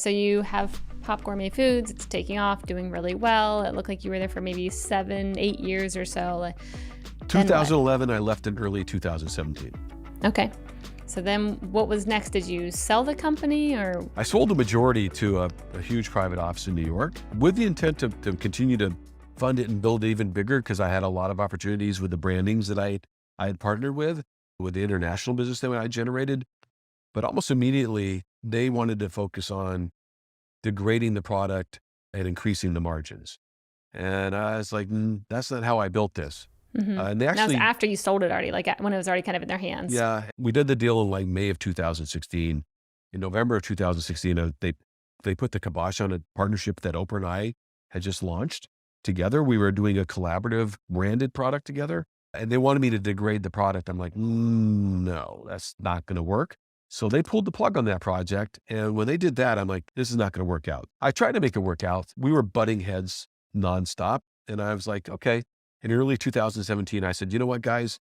so you have Pop Gourmet Foods. It's taking off, doing really well. It looked like you were there for maybe 7, 8 years or so. Then what? 2011, I left in early 2017. Okay. So then what was next? Did you sell the company or? I sold the majority to a huge private office in New York with the intent to continue to fund it and build it even bigger, because I had a lot of opportunities with the brandings that I had partnered with the international business that I generated. But almost immediately, they wanted to focus on degrading the product and increasing the margins. And I was like, that's not how I built this. And they That was actually, after you sold it already, like when it was already kind of in their hands. yeah, we did the deal in like May of 2016. In November of 2016, they put the kibosh on a partnership that Oprah and I had just launched together. We were doing a collaborative branded product together, and they wanted me to degrade the product. I'm like, no, that's not going to work. So they pulled the plug on that project. And when they did that, I'm like, this is not going to work out. I tried to make it work out. We were butting heads nonstop. And I was like, okay. In early 2017, I said, you know what, guys,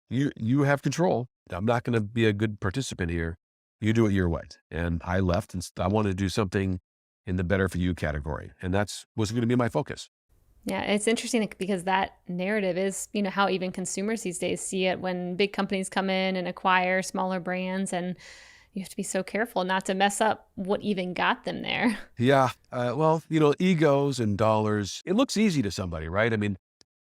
you have control. I'm not going to be a good participant here. You do it your way. And I left, and I wanted to do something in the better for you category. And that's was going to be my focus. Yeah, it's interesting because that narrative is, how even consumers these days see it when big companies come in and acquire smaller brands, and you have to be so careful not to mess up what even got them there. Yeah. Well, egos and dollars, it looks easy to somebody, right? I mean,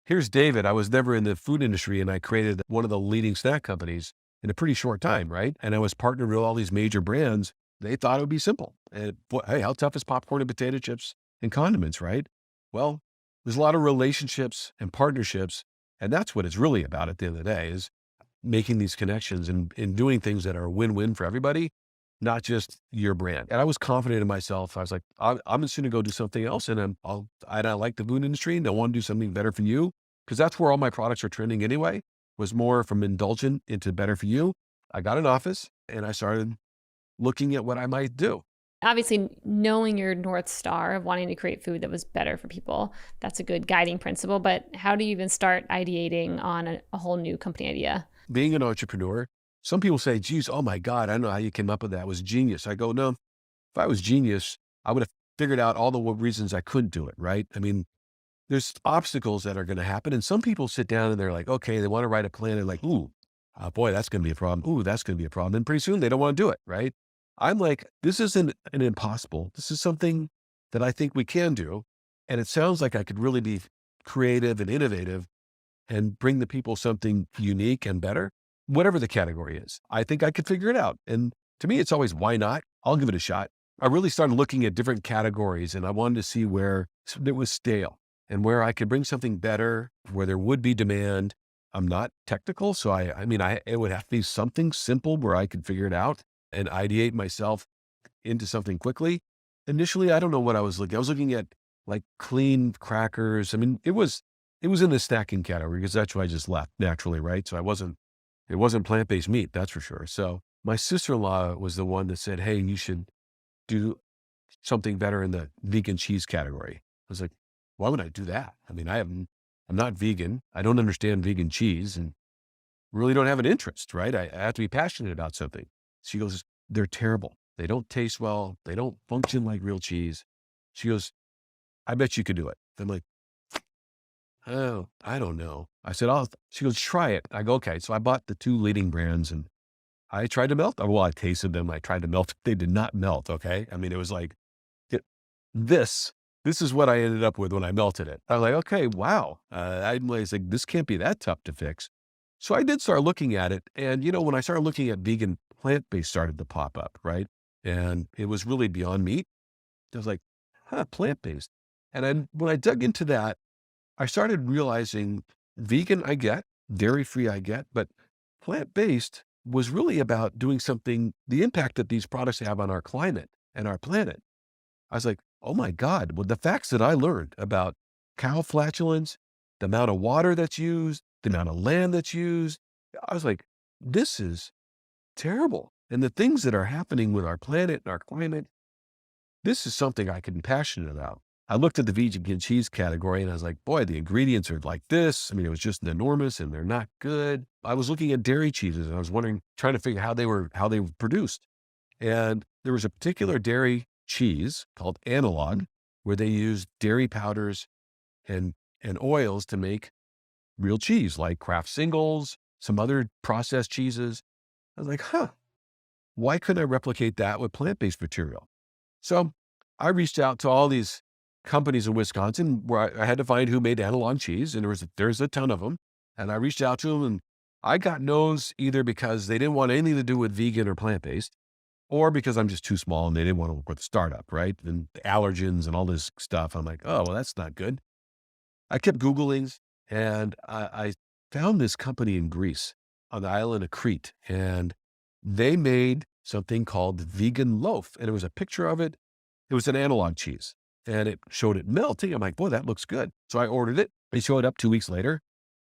here's David. I was never in the food industry, and I created one of the leading snack companies in a pretty short time, right? And I was partnered with all these major brands. They thought it would be simple. And hey, how tough is popcorn and potato chips and condiments, right? Well, there's a lot of relationships and partnerships, and that's what it's really about at the end of the day, is making these connections and doing things that are a win-win for everybody, not just your brand. And I was confident in myself. I was like, I'm just going to go do something else, and I like the food industry, and I want to do something better for you, because that's where all my products are trending anyway. Was more from indulgent into better for you. I got an office, and I started looking at what I might do. Obviously, knowing your North Star of wanting to create food that was better for people, that's a good guiding principle. But how do you even start ideating on a whole new company idea? Being an entrepreneur, some people say, geez, oh my God, I don't know how you came up with that. It was genius. I go, no, if I was genius, I would have figured out all the reasons I couldn't do it, right? I mean, there's obstacles that are going to happen. And some people sit down and they're like, okay, they want to write a plan. And like, ooh, boy, that's going to be a problem. Ooh, that's going to be a problem. And pretty soon they don't want to do it, right? I'm like, this isn't an impossible. This is something that I think we can do. And it sounds like I could really be creative and innovative and bring the people something unique and better, whatever the category is. I think I could figure it out. And to me, it's always, why not? I'll give it a shot. I really started looking at different categories, and I wanted to see where it was stale and where I could bring something better, where there would be demand. I'm not technical. So it would have to be something simple where I could figure it out and ideate myself into something quickly. Initially, I don't know what I was looking. I was looking at like clean crackers. I mean, it was in the snacking category, because that's why I just left naturally, right? So it wasn't plant-based meat, that's for sure. So my sister-in-law was the one that said, hey, you should do something better in the vegan cheese category. I was like, why would I do that? I mean, I'm not vegan. I don't understand vegan cheese, and really don't have an interest, right? I have to be passionate about something. She goes, they're terrible. They don't taste well. They don't function like real cheese. She goes, I bet you could do it. I'm like, oh, I don't know. I said, she goes, try it. I go, okay. So I bought the 2 leading brands, and I tried to melt. Well, I tasted them. I tried to melt. They did not melt. Okay. I mean, it was like, it, this is what I ended up with when I melted it. I was like, okay, wow. I was like, this can't be that tough to fix. So I did start looking at it. And, when I started looking at vegan, plant-based started to pop up, right? And it was really beyond meat. I was like, plant-based. And when I dug into that, I started realizing vegan I get, dairy-free I get, but plant-based was really about doing something, the impact that these products have on our climate and our planet. I was like, oh my God, well, the facts that I learned about cow flatulence, the amount of water that's used, the amount of land that's used, I was like, this is terrible. And the things that are happening with our planet and our climate, this is something I can be passionate about. I looked at the vegan cheese category, and I was like, boy, the ingredients are like this. I mean, it was just enormous, and they're not good. I was looking at dairy cheeses, and I was trying to figure how they were produced. And there was a particular dairy cheese called Analog, where they use dairy powders and oils to make real cheese, like Kraft Singles, some other processed cheeses. I was like, huh, why couldn't I replicate that with plant-based material? So I reached out to all these companies in Wisconsin where I had to find who made analog cheese, and there's a ton of them. And I reached out to them, and I got no's either because they didn't want anything to do with vegan or plant-based, or because I'm just too small and they didn't want to work with a startup, right? And the allergens and all this stuff. I'm like, oh, well, that's not good. I kept Googling, and I found this company in Greece on the island of Crete, and they made something called vegan loaf. And it was a picture of it. It was an analog cheese, and it showed it melting. I'm like, boy, that looks good. So I ordered it. It showed up 2 weeks later,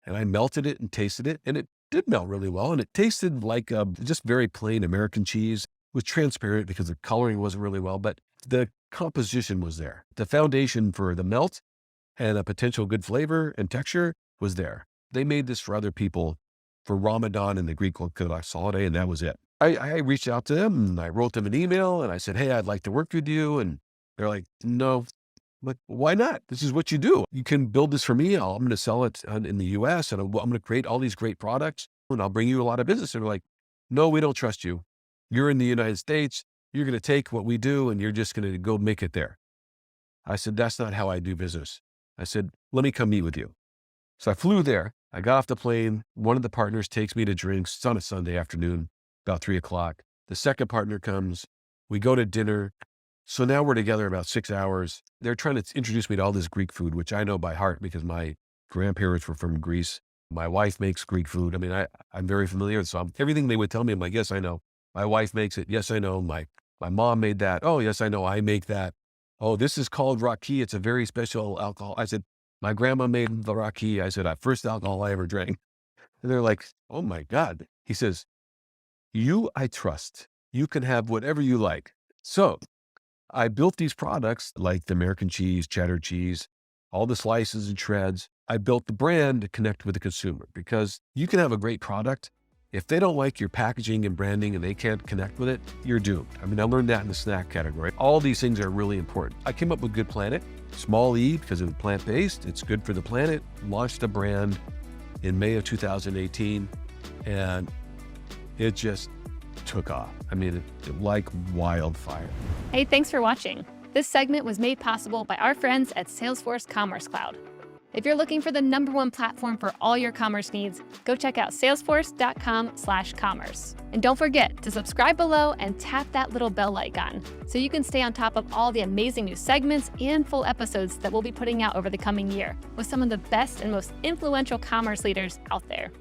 and I melted it and tasted it, and it did melt really well. And it tasted like just very plain American cheese. It was transparent because the coloring wasn't really well, but the composition was there. The foundation for the melt and a potential good flavor and texture was there. They made this for other people for Ramadan and the Greek Orthodox holiday, and that was it. I reached out to them and I wrote them an email and I said, hey, I'd like to work with you. And they're like, no. I'm like, why not? This is what you do. You can build this for me. I'm going to sell it in the US, and I'm going to create all these great products, and I'll bring you a lot of business. And they're like, no, we don't trust you. You're in the United States. You're going to take what we do and you're just going to go make it there. I said, that's not how I do business. I said, let me come meet with you. So I flew there. I got off the plane. One of the partners takes me to drinks. It's on a Sunday afternoon, about 3:00. The second partner comes. We go to dinner. So now we're together about 6 hours. They're trying to introduce me to all this Greek food, which I know by heart because my grandparents were from Greece. My wife makes Greek food. I mean, I'm very familiar. So everything they would tell me, I'm like, yes, I know. My wife makes it. Yes, I know. My mom made that. Oh, yes, I know. I make that. Oh, this is called raki. It's a very special alcohol. I said, my grandma made the raki. I said, first alcohol I ever drank. And they're like, oh my God. He says, you, I trust. You can have whatever you like. So I built these products like the American cheese, cheddar cheese, all the slices and shreds. I built the brand to connect with the consumer because you can have a great product. If they don't like your packaging and branding and they can't connect with it, you're doomed. I mean, I learned that in the snack category. All these things are really important. I came up with Good Planet, small e because it's plant-based. It's good for the planet. Launched a brand in May of 2018 and it just took off. I mean, it like wildfire. Hey, thanks for watching. This segment was made possible by our friends at Salesforce Commerce Cloud. If you're looking for the #1 platform for all your commerce needs, go check out salesforce.com/commerce. And don't forget to subscribe below and tap that little bell icon so you can stay on top of all the amazing new segments and full episodes that we'll be putting out over the coming year with some of the best and most influential commerce leaders out there.